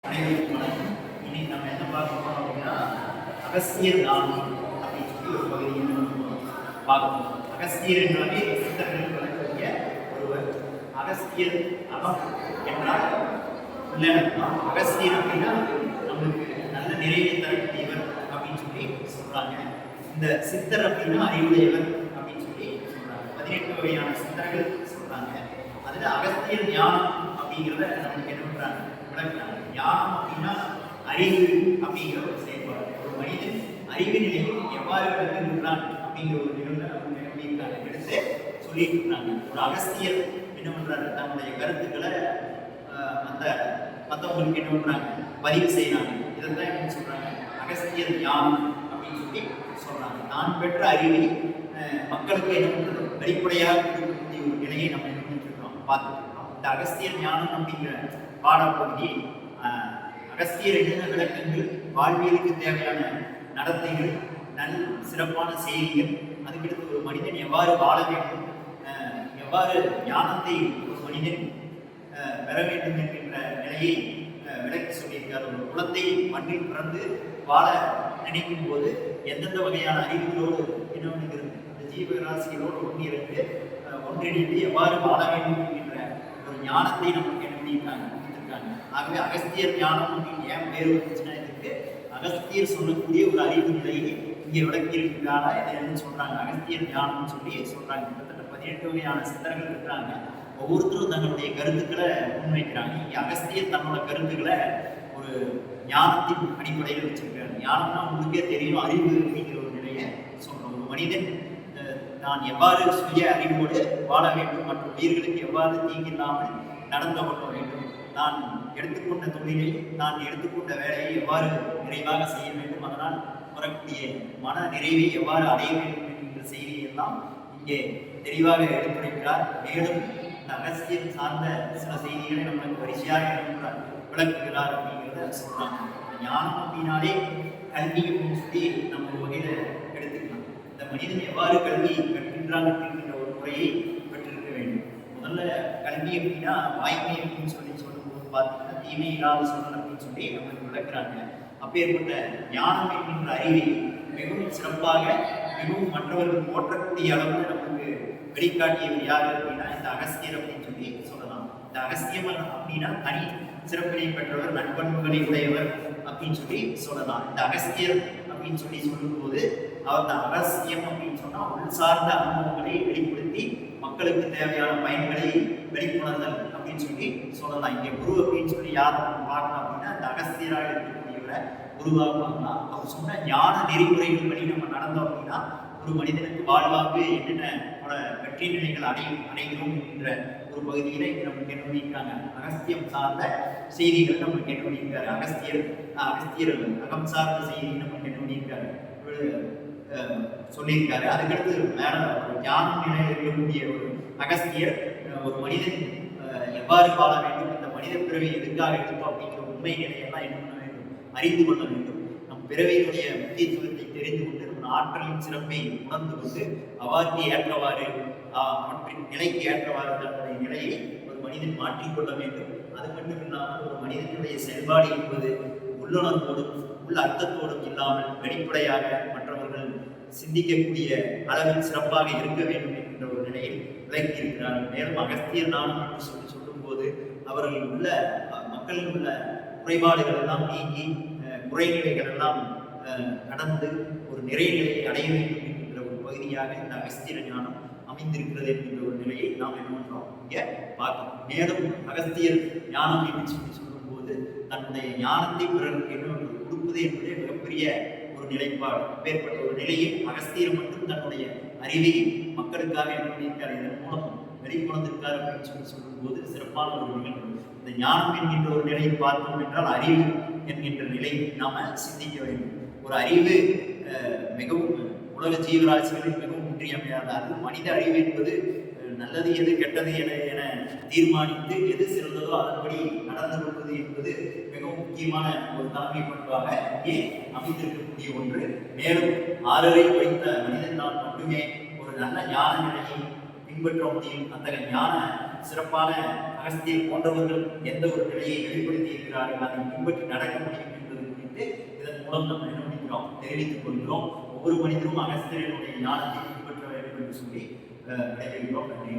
அனைவருக்கும் வணக்கம். இன்னைக்கு நம்ம என்ன பார்க்க போறோம் அப்படின்னா அகஸ்தியர் ஞானம் அப்படின்னு சொல்லி ஒரு பகுதியை பார்க்கணும். அகஸ்தியர் என்றாலே சித்தர்கள் வழங்கக்கூடிய ஒருவர். அகஸ்தியர் அகம் என்றால் உள்ளடக்கம். அகஸ்தியர் அப்படின்னா நம்மளுக்கு நல்ல நிறைவை தரக்கூடியவர் அப்படின்னு சொல்லி சொல்றாங்க. இந்த சித்தர் அப்படின்னா அறிவுடையவர் அப்படின்னு சொல்லி சொல்றாங்க. 18 வகையான சித்தர்கள் சொல்றாங்க. அதுல அகஸ்தியர் ஞானம் அப்படிங்கிறத நமக்கு என்ன பண்றாங்க விளக்குறாங்க. ஞானம் அப்படின்னா அறிவு அப்படிங்கிற ஒரு செயல்பாடு. ஒரு மனிதன் அறிவு நிலையில் எவ்வாறு விளக்குகிறான் அப்படிங்கிற ஒரு நிகழ்வை நமக்கு நினைக்கிறாங்க எடுத்து சொல்லிட்டு இருக்கிறாங்க. ஒரு அகஸ்தியர் என்ன பண்றாரு, தன்னுடைய கருத்துக்களை மற்றவங்களுக்கு என்ன பண்றாங்க பதிவு செய்யறாங்க. இதைத்தான் என்ன சொல்றாங்க, அகஸ்தியர் ஞானம் அப்படின்னு சொல்லி சொல்றாங்க. நான் பெற்ற அறிவை மக்களுக்கு என்ன பண்றது வெளிப்படையாக இருக்கக்கூடிய ஒரு நிலையை நம்ம என்ன பண்ணிட்டு இருக்கோம் பார்த்துட்டு இருக்கோம். இந்த அகஸ்தியர் ஞானம் அப்படிங்கிற பாடப்பகுதி அகஸ்தியர் எழுதின விளக்கங்கள், வாழ்வியலுக்கு தேவையான நடத்தைகள், சிறப்பான செய்திகள், அதுக்கடுத்து ஒரு மனிதன் எவ்வாறு வாழ வேண்டும், எவ்வாறு ஞானத்தை ஒரு மனிதன் பெற வேண்டும் என்கின்ற நிலையை விளக்கி சொல்லியிருக்கார். ஒரு குழந்தை மண்ணில் பிறந்து வாழ நினைக்கும் போது எந்தெந்த வகையான அறிவுகளோடு என்ன இந்த ஜீவராசிகளோடு ஒன்றிணைந்து எவ்வாறு வாழ வேண்டும் என்கின்ற ஒரு ஞானத்தை நமக்கு என்ன பண்ணியிருக்காங்க. ஆகவே அகஸ்தியர் ஞானம் அப்படின்னு ஏன் பேர் வந்துச்சுன்னா, இதுக்கு அகஸ்தியர் சொல்லக்கூடிய ஒரு அறிவு நிலையை இங்கே விளக்கியிருக்கிறாங்க. இதை என்ன சொல்றாங்க, அகஸ்தியர் ஞானம்னு சொல்லி சொல்றாங்க. கிட்டத்தட்ட 18 வகையான சித்தர்கள் இருக்கிறாங்க. ஒவ்வொருத்தரும் தங்களுடைய கருத்துக்களை முன்வைக்கிறாங்க. இங்கே அகஸ்தியர் தன்னோட கருத்துக்களை ஒரு ஞானத்தின் அடிப்படையில் வச்சிருக்கிறார். ஞானம்னா உங்களுக்கே தெரியும், அறிவு அப்படிங்கிற ஒரு நிலையை சொல்றோம். ஒரு மனிதன் நான் எவ்வாறு சுய அறிவோடு வாழ வேண்டும், மற்ற உயிர்களுக்கு எவ்வாறு தீங்கில்லாமல் நடந்து கொள்ள வேண்டும், நான் எடுத்துக்கொண்ட தொழிலை, நான் எடுத்துக்கொண்ட வேலையை எவ்வாறு நிறைவாக செய்ய வேண்டும், அதனால் வரக்கூடிய மன நிறைவை எவ்வாறு அடைய வேண்டும் என்கின்ற செய்தியெல்லாம் இங்கே தெளிவாக எடுத்துரைக்கிறார். மேலும் இந்த அகஸ்தியர் சார்ந்த சில செய்திகளை நம்மளுக்கு வரிசையாக விளக்குகிறார் அப்படிங்கிறத சொல்றாங்க. ஞானம் அப்படின்னாலே கல்வி அப்படின்னு சொல்லி நம்ம ஒரு வகையில எடுத்துக்கலாம். இந்த மனிதன் எவ்வாறு கல்வி கற்கின்றான் என்கின்ற ஒரு முறையை பெற்றிருக்க வேண்டும். முதல்ல கல்வி அப்படின்னா வாய்மை அப்படின்னு சொல்லி பார்த்தீங்கன்னா தீமை இல்லாத சூழல் அப்படின்னு சொல்லி நமக்கு விளக்குறாங்க. அப்பேற்பட்ட ஞானம் என்கின்ற அறிவை மிகவும் சிறப்பாக, மிகவும் மற்றவர்கள் போற்றக்கூடிய அளவில் நமக்கு வெளிக்காட்டியவர் யார் அப்படின்னா இந்த அகஸ்தியர் அப்படின்னு சொல்லி சொல்லலாம். இந்த அகஸ்தியம் அப்படின்னா தனி சிறப்பினை பெற்றவர், நட்பண்புகளை உடையவர் அப்படின்னு சொல்லி சொல்லலாம். இந்த அகஸ்தியர் அப்படின்னு சொல்லி சொல்லும்போது அவர் அகஸ்தியம் அப்படின்னு சொன்னா உள் சார்ந்த அனுபவங்களை வெளிப்படுத்தி மக்களுக்கு தேவையான பயன்களை வெளிக்கொணர்தல் அப்படின்னு சொல்லி சொல்லலாம். இங்கே குரு அப்படின்னு சொல்லி யாரை நம்ம பார்க்கலாம் அப்படின்னா இந்த அகஸ்தியராக இருக்கக்கூடியவரை குருவாக பார்க்கலாம். அவர் சொன்ன ஞான நெறிமுறைகள் படி நம்ம நடந்தோம் அப்படின்னா ஒரு மனிதனுக்கு வாழ்வாக்கு என்னென்ன வெற்றி நிலைகள் அடைகிறோம் என்கின்ற ஒரு பகுதியில இங்கே நமக்கு என்ன பண்ணியிருக்காங்க, அகஸ்தியம் சார்ந்த செய்திகளை நமக்கு என்ன பண்ணியிருக்காரு. அகஸ்தியர் அகம் சார்ந்த செய்தி நமக்கு என்ன பண்ணியிருக்காரு சொல்லியிருக்காரு. அதுக்கடுத்து மேல ஒரு ஞான நிலையில் இருக்கக்கூடிய ஒரு அகஸ்தியர் ஒரு மனிதன் எவ்வாறு வாழ வேண்டும், இந்த மனித பிறவி எதுக்காக எடுத்தோம் அப்படிங்கிற உண்மை நிலையெல்லாம் என்ன பண்ண வேண்டும், அறிந்து கொள்ள வேண்டும். நம் பிறவியினுடைய முக்கியத்துவத்தை தெரிந்து கொண்டு நம் ஆற்றலின் சிறப்பை உணர்ந்து கொண்டு அவ்வாறு ஏற்றவாறு அவற்றின் நிலைக்கு ஏற்றவாறு தன்னுடைய நிலையை ஒரு மனிதன் மாற்றிக்கொள்ள வேண்டும். அது மட்டும் இல்லாமல் ஒரு மனிதனுடைய செயல்பாடு என்பது உள்ளுணர்வோடும் உள்ள அர்த்தத்தோடும் இல்லாமல் வெளிப்படையாக மற்றவர்கள் சிந்திக்கக்கூடிய அளவில் சிறப்பாக இருக்க வேண்டும் என்கின்ற ஒரு நிலையில் விளக்கி இருக்கிறார்கள். மேலும் அகஸ்தியர் ஞானம் என்று சொல்லும் போது அவர்கள் உள்ள மக்களில் உள்ள குறைபாடுகள் எல்லாம் நீங்கி குறைநிலைகள் எல்லாம் கடந்து ஒரு நிறைநிலையை அடைய வேண்டும் என்கின்ற ஒரு பகுதியாக இந்த அகஸ்தியர் ஞானம் அமைந்திருக்கிறது என்கின்ற ஒரு நிலையை நாம் என்ன பண்றோம் இங்கே பார்க்கிறோம். மேலும் அகஸ்தியர் ஞானம் என்று சொல்லும் போது தன்னுடைய ஞானத்தை பிறருக்கு என்ன கொடுப்பது என்பதே மிகப்பெரிய ஒரு நிலைப்பாடு. அப்பேற்பட்ட ஒரு நிலையில் அகஸ்தியர் மட்டும் தன்னுடைய அறிவை மக்களுக்காக என்ன பண்ணியிருக்காரு, இதன் மூலம் வெளிக்கொணர்ந்திருக்கார் அப்படின்னு சொல்லும் போது சிறப்பான ஒரு நிகழ்வு. இந்த ஞானம் என்கின்ற ஒரு நிலையை பார்த்தோம் என்றால் அறிவு என்கின்ற நிலை நாம சிந்திக்க வேண்டும். ஒரு அறிவு மிகவும் உலக ஜீவராசிகளில் மிகவும் இன்றியமையாத. அது மனித அறிவு என்பது நல்லது எது கெட்டது என தீர்மானித்து எது சிறந்ததோ அதன்படி நடந்து கொள்வது என்பது மிகவும் முக்கியமான ஒரு தலைமை பண்பாக இங்கே அமைந்திருக்கக்கூடிய ஒன்று. மேலும் 6 வைத்த மனிதனால் மட்டுமே ஒரு நல்ல ஞான நிலையை பின்பற்ற முடியும். அத்தகைய ஞான சிறப்பான அகஸ்தியர் போன்றவர்கள் எந்த ஒரு நிலையை வெளிப்படுத்தி இருக்கிறார்கள் அதை பின்பற்றி நடக்க முடியும் என்பது குறித்து இதன் மூலம் நம்ம என்ன பண்ணிக்கிறோம் தெரிவித்துக் கொள்கிறோம். ஒவ்வொரு மனிதரும் அகஸ்தியனுடைய ஞானத்தை பின்பற்ற வேண்டும் என்று சொல்லி விடைபெறுகிறோம். நன்றி.